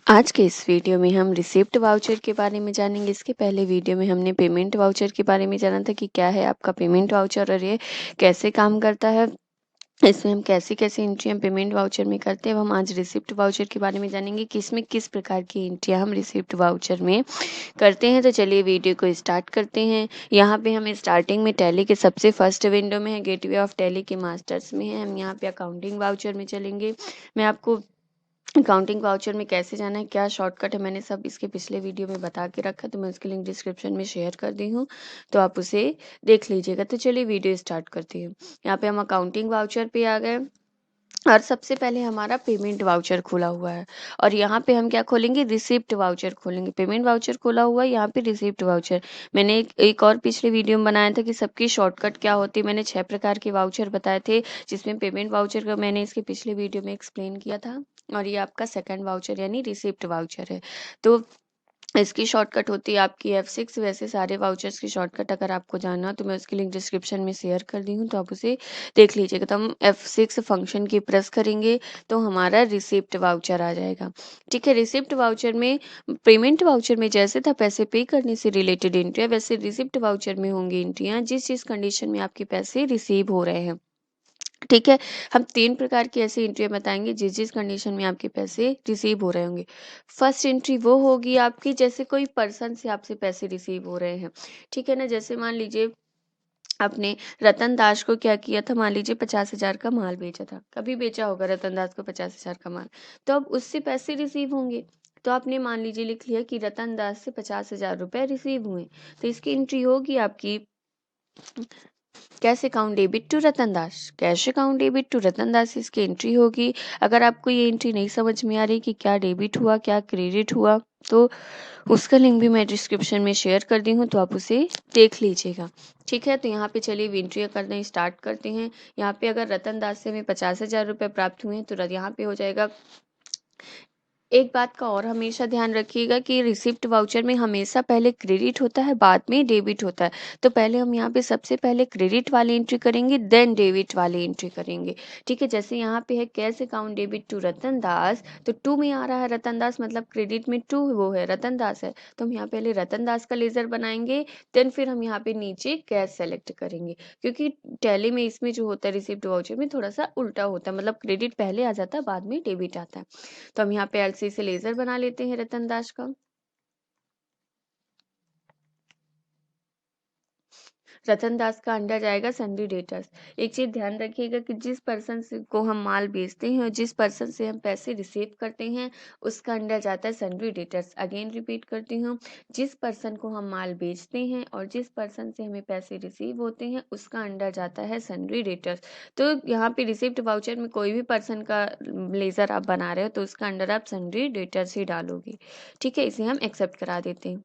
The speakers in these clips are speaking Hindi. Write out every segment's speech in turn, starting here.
आज के इस वीडियो में हम रिसिप्ट वाउचर के बारे में जानेंगे। इसके पहले वीडियो में हमने पेमेंट वाउचर के बारे में जाना था कि क्या है आपका पेमेंट वाउचर और ये कैसे काम करता है। इसमें हम कैसी-कैसी एंट्रियाँ पेमेंट वाउचर में करते हैं। अब हम आज रिसिप्ट वाउचर के बारे में जानेंगे कि इसमें किस प्रकार की एंट्रियाँ हम रिसिप्ट वाउचर में करते हैं। तो चलिए वीडियो को स्टार्ट करते हैं। यहाँ पे हमें स्टार्टिंग में टैली के सबसे फर्स्ट विंडो में है, गेटवे ऑफ टैली के मास्टर्स में है। हम यहाँ पे अकाउंटिंग वाउचर में चलेंगे। मैं आपको अकाउंटिंग वाउचर में कैसे जाना है, क्या शॉर्टकट है, मैंने सब इसके पिछले वीडियो में बता के रखा है, तो मैं उसकी लिंक डिस्क्रिप्शन में शेयर कर दी हूँ, तो आप उसे देख लीजिएगा। तो चलिए वीडियो स्टार्ट करती हूँ। यहाँ पे हम अकाउंटिंग वाउचर पे आ गए और सबसे पहले हमारा पेमेंट वाउचर खुला हुआ है और यहाँ पे हम क्या खोलेंगे, रिसिप्ट वाउचर खोलेंगे। पेमेंट वाउचर खोला हुआ है, यहाँ पे रिसिप्ट वाउचर। मैंने एक और पिछले वीडियो में बनाया था कि सबकी शॉर्टकट क्या होती है। मैंने 6 प्रकार के वाउचर बताए थे, जिसमें पेमेंट वाउचर का मैंने इसके पिछले वीडियो में एक्सप्लेन किया था और ये आपका सेकंड वाउचर यानी रिसिप्ट वाउचर है। तो इसकी शॉर्टकट होती है आपकी F6। वैसे सारे वाउचर्स की शॉर्टकट अगर आपको जानना हो तो मैं उसकी लिंक डिस्क्रिप्शन में शेयर कर दी हूँ, तो आप उसे देख लीजिएगा। तो हम F6 फंक्शन की प्रेस करेंगे तो हमारा रिसिप्ट वाउचर आ जाएगा। ठीक है, रिसिप्ट वाउचर में पेमेंट वाउचर में जैसे था पैसे पे करने से रिलेटेड एंट्रियाँ, वैसे रिसिप्ट वाउचर में होंगी एंट्रियाँ जिस जिस कंडीशन में आपके पैसे रिसीव हो रहे हैं। ठीक है, हम 3 प्रकार की ऐसी एंट्रियाँ बताएँगे जिस जिस कंडीशन में आपके पैसे रिसीव हो रहे होंगे। फर्स्ट एंट्री वो होगी आपकी जैसे कोई पर्सन से आपसे पैसे रिसीव हो रहे हैं। ठीक है ना? जैसे मान लीजिए आपने रतन दास को क्या किया था, मान लीजिए 50,000 का माल बेचा था। कभी बेचा होगा रतन दास को 50,000 का माल, तो अब उससे पैसे रिसीव होंगे। तो आपने मान लीजिए लिख लिया कि रतन दास से 50,000 रुपए रिसीव हुए। तो इसकी एंट्री होगी आपकी cash account debit to Ratan Das. Cash account debit to Ratan Das इसकी एंट्री होगी। अगर आपको ये एंट्री नहीं समझ में आ रही कि क्या डेबिट हुआ क्या क्रेडिट हुआ, तो उसका लिंक भी मैं डिस्क्रिप्शन में शेयर कर दी हूँ, तो आप उसे देख लीजिएगा। ठीक है, तो यहाँ पे चलिए एंट्रियाँ करना स्टार्ट करते हैं। यहाँ पे अगर रतन दास से हमें 50,000 रुपये प्राप्त हुए हैं तो यहाँ पे हो जाएगा। एक बात का और हमेशा ध्यान रखिएगा कि रिसिप्ट वाउचर में हमेशा पहले क्रेडिट होता है, बाद में डेबिट होता है। तो पहले हम यहाँ पे सबसे पहले क्रेडिट वाली एंट्री करेंगे, देन डेबिट वाली एंट्री करेंगे। ठीक है, जैसे यहाँ पे है cash account debit to Ratan दास, तो टू में आ रहा है रतन दास, मतलब क्रेडिट में टू वो है रतन दास है, तो हम यहाँ पहले रतन दास का लेजर बनाएंगे, देन फिर हम यहाँ पे नीचे कैश सेलेक्ट करेंगे। क्योंकि टैली में इसमें जो होता है रिसिप्ट वाउचर में थोड़ा सा उल्टा होता है, मतलब क्रेडिट पहले आ जाता है, बाद में डेबिट आता है। तो हम यहाँ पे एलसी से लेजर बना लेते हैं रतन दास का। रतन दास का अंडर जाएगा सन्डी डेटर्स। एक चीज ध्यान रखिएगा कि जिस पर्सन से को हम माल बेचते हैं और जिस पर्सन से हम पैसे रिसीव करते हैं उसका अंडर जाता है सन्डी डेटर्स। अगेन रिपीट करती हूँ, जिस पर्सन को हम माल बेचते हैं और जिस पर्सन से हमें पैसे रिसीव होते हैं उसका अंडर जाता है सन्डी डेटर्स। तो यहाँ पे रिसिप्ट वाउचर में कोई भी पर्सन का लेजर आप बना रहे हो तो उसका अंडर आप सन्डी डेटर्स ही डालोगे। ठीक है, इसे हम एक्सेप्ट करा देते हैं।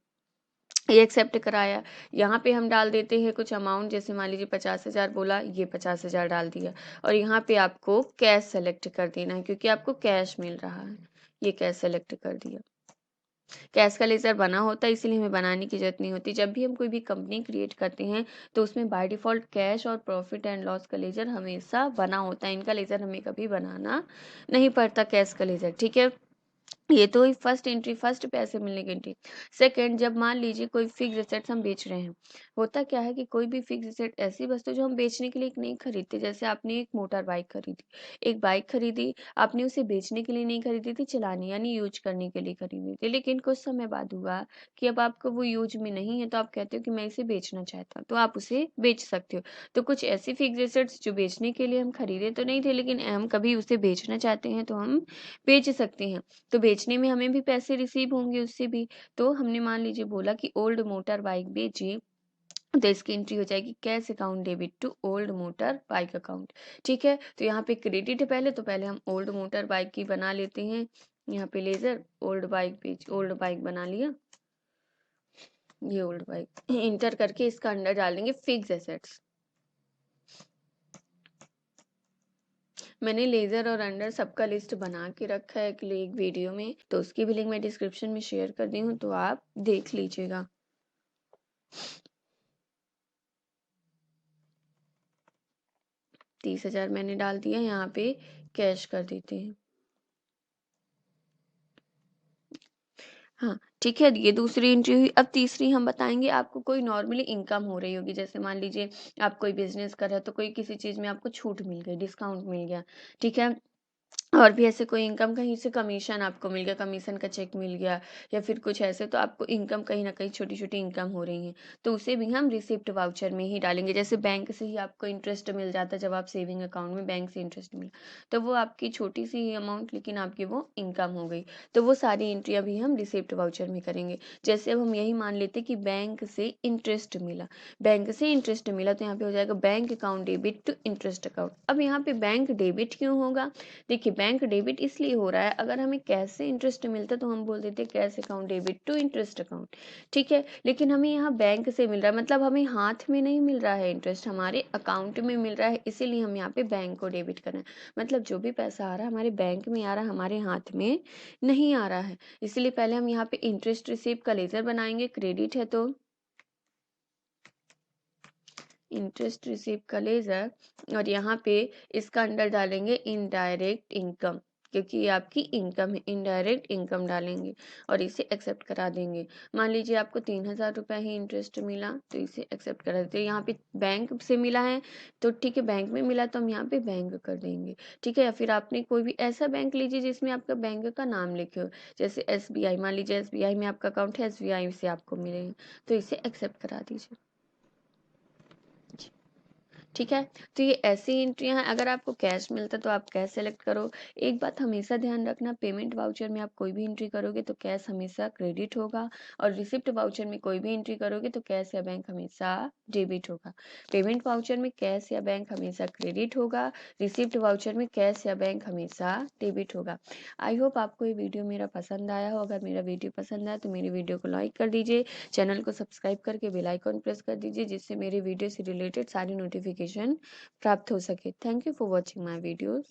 ये एक्सेप्ट कराया, यहाँ पे हम डाल देते हैं कुछ अमाउंट, जैसे मान लीजिए 50,000 बोला, ये 50,000 डाल दिया और यहाँ पे आपको कैश सेलेक्ट कर देना है क्योंकि आपको कैश मिल रहा है। ये कैश सेलेक्ट कर दिया। कैश का लेजर बना होता है इसीलिए हमें बनाने की जरूरत नहीं होती। जब भी हम कोई भी कंपनी क्रिएट करते हैं तो उसमें बाय डिफॉल्ट कैश और प्रॉफिट एंड लॉस का लेजर हमेशा बना होता है। इनका लेजर हमें कभी बनाना नहीं पड़ता, कैश का लेजर। ठीक है, ये तो हुई फर्स्ट एंट्री, फर्स्ट पैसे मिलने की एंट्री। सेकंड, जब मान लीजिए कोई फिक्स एसेट्स हम बेच रहे हैं। होता क्या है कि कोई भी फिक्स एसेट ऐसी वस्तु जो हम बेचने के लिए नहीं खरीदते, जैसे आपने एक मोटर बाइक खरीदी, एक बाइक खरीदी, आपने उसे बेचने के लिए नहीं खरीदी थी, चलाने यानी यूज करने के लिए खरीदी थी, लेकिन कुछ समय बाद हुआ कि अब आपको वो यूज में नहीं है, तो आप कहते हो कि मैं इसे बेचना चाहता हूँ, तो आप उसे बेच सकते हो। तो कुछ ऐसी फिक्स एसेट्स जो बेचने के लिए हम खरीदे तो नहीं थे, लेकिन हम कभी उसे बेचना चाहते हैं तो हम बेच सकते हैं। तो बेचने में हमें भी पैसे रिसीव होंगे उससे भी। तो हमने मान लीजिए बोला कि ओल्ड मोटर बाइक बेची, तो इसकी एंट्री हो जाएगी cash account debit to old motor bike account. ठीक है, तो यहाँ पे क्रेडिट है पहले, तो पहले हम ओल्ड मोटर बाइक की बना लेते हैं। यहाँ पे लेजर ओल्ड बाइक बेच, ओल्ड बाइक बना लिया, ये ओल्ड बाइक इंटर करके इसका अंडर डाल देंगे फिक्स एसेट्स। मैंने लेजर और अंडर सबका लिस्ट बना के रखा है एक वीडियो में, तो उसकी भी लिंक मैं डिस्क्रिप्शन में शेयर कर दी हूँ, तो आप देख लीजिएगा। 30,000 मैंने डाल दिया, यहाँ पे कैश कर देते हैं। हाँ, ठीक है, ये दूसरी एंट्री हुई। अब तीसरी हम बताएँगे, आपको कोई नॉर्मली इनकम हो रही होगी, जैसे मान लीजिए आप कोई बिज़नेस कर रहे हो, तो कोई किसी चीज़ में आपको छूट मिल गई, डिस्काउंट मिल गया, ठीक है? और भी ऐसे कोई इनकम, कहीं से कमीशन आपको मिल गया, कमीशन का चेक मिल गया या फिर कुछ ऐसे, तो आपको इनकम कहीं न कहीं छोटी-छोटी इनकम हो रही है, तो उसे भी हम रिसिप्ट वाउचर में ही डालेंगे। जैसे बैंक से ही आपको इंटरेस्ट मिल जाता है, जब आप सेविंग अकाउंट में बैंक से इंटरेस्ट मिला, तो वो आपकी छोटी-सी ही अमाउंट, लेकिन आपकी वो इनकम हो गई। तो वो सारी एंट्री अभी हम रिसिप्ट वाउचर में करेंगे। जैसे अब हम यही मान लेते कि बैंक से इंटरेस्ट मिला, बैंक से इंटरेस्ट मिला, तो यहाँ पे हो जाएगा bank account debit to interest account. अब यहाँ पे बैंक डेबिट क्यों होगा? देखिए, बैंक डेबिट इसलिए हो रहा है, अगर हमें कैश से इंटरेस्ट मिलता तो हम बोल देते cash account debit to interest account, ठीक है। लेकिन हमें यहाँ बैंक से मिल रहा है, मतलब हमें हाथ में नहीं मिल रहा है इंटरेस्ट, हमारे अकाउंट में मिल रहा है, इसीलिए हम यहाँ पे बैंक को डेबिट कर रहे हैं। मतलब जो भी पैसा आ रहा है हमारे बैंक में आ रहा है, हमारे हाथ में नहीं आ रहा है। इसलिए पहले हम यहाँ पे इंटरेस्ट रिसीव का लेजर बनाएंगे, क्रेडिट है तो इंटरेस्ट रिसीव का लेजर, और यहाँ पे इसका अंडर डालेंगे इनडायरेक्ट इनकम, क्योंकि ये आपकी इनकम है, इनडायरेक्ट इनकम डालेंगे और इसे एक्सेप्ट करा देंगे। मान लीजिए आपको 3,000 रुपये ही इंटरेस्ट मिला, तो इसे एक्सेप्ट करा देते हैं। यहाँ पे बैंक से मिला है तो ठीक है, बैंक में मिला तो हम यहाँ पे बैंक कर देंगे, ठीक है। या फिर आपने कोई भी ऐसा बैंक लीजिए जिसमें आपका बैंक का नाम लिखे हो, जैसे SBI, मान लीजिए SBI में आपका अकाउंट है, SBI से आपको मिले हैं, तो इसे एक्सेप्ट करा दीजिए, ठीक है। तो ये ऐसी एंट्रियां हैं। अगर आपको कैश मिलता है तो आप कैश सेलेक्ट करो। एक बात हमेशा ध्यान रखना, पेमेंट वाउचर में आप कोई भी एंट्री करोगे तो कैश हमेशा क्रेडिट होगा, और रिसिप्ट वाउचर में कोई भी एंट्री करोगे तो कैश या बैंक हमेशा डेबिट होगा। पेमेंट वाउचर में कैश या बैंक हमेशा क्रेडिट होगा, रिसिप्ट वाउचर में कैश या बैंक हमेशा डेबिट होगा। आई होप आपको ये वीडियो मेरा पसंद आया हो। अगर मेरा वीडियो पसंद आया तो मेरी वीडियो को लाइक कर दीजिए, चैनल को सब्सक्राइब करके बेल आइकॉन प्रेस कर दीजिए, जिससे मेरे वीडियो से रिलेटेड सारी नोटिफिकेशन प्राप्त हो सके। Thank you for watching my videos.